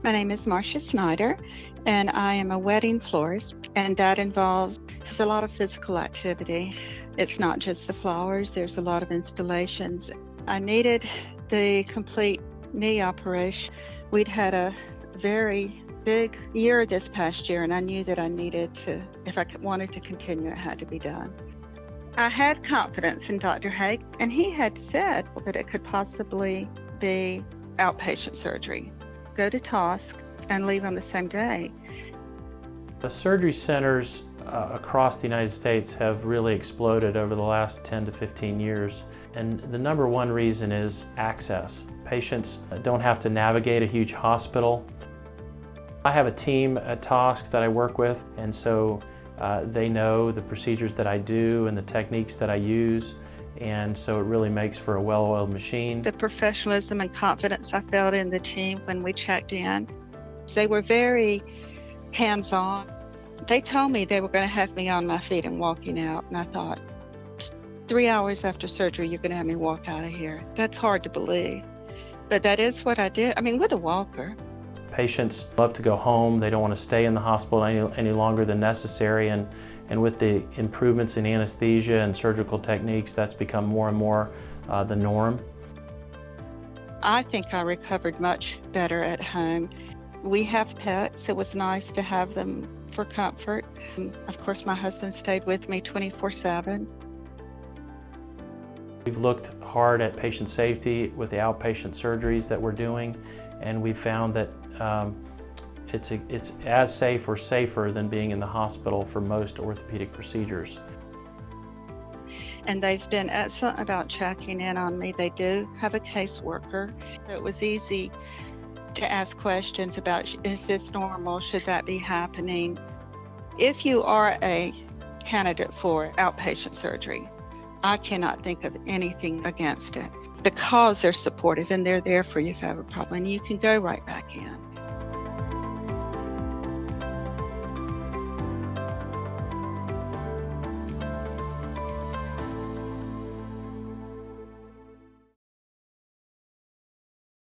My name is Marcia Snyder, and I am a wedding florist, and that involves just a lot of physical activity. It's not just the flowers, there's a lot of installations. I needed the complete knee operation. We'd had a very big year this past year, and I knew that I needed to, if I wanted to continue, it had to be done. I had confidence in Dr. Hake, and he had said that it could possibly be outpatient surgery. Go to task and leave on the same day. The surgery centers across the United States have really exploded over the last 10 to 15 years. And the number one reason is access. Patients don't have to navigate a huge hospital. I have a team at TOSC that I work with, and so they know the procedures that I do and the techniques that I use, and so it really makes for a well-oiled machine. The professionalism and confidence I felt in the team when we checked in, they were very hands-on. They told me they were going to have me on my feet and walking out, and I thought, 3 hours after surgery, you're going to have me walk out of here. That's hard to believe, but that is what I did. I mean, with a walker. Patients love to go home. They don't want to stay in the hospital any longer than necessary, and with the improvements in anesthesia and surgical techniques, that's become more and more the norm. I think I recovered much better at home. We have pets. It was nice to have them for comfort. Of course, my husband stayed with me 24/7. We've looked hard at patient safety with the outpatient surgeries that we're doing, and we found that it's as safe or safer than being in the hospital for most orthopedic procedures. And they've been excellent about checking in on me. They do have a caseworker. It was easy to ask questions about, is this normal? Should that be happening? If you are a candidate for outpatient surgery, I cannot think of anything against it because they're supportive and they're there for you if you have a problem. You can go right back in.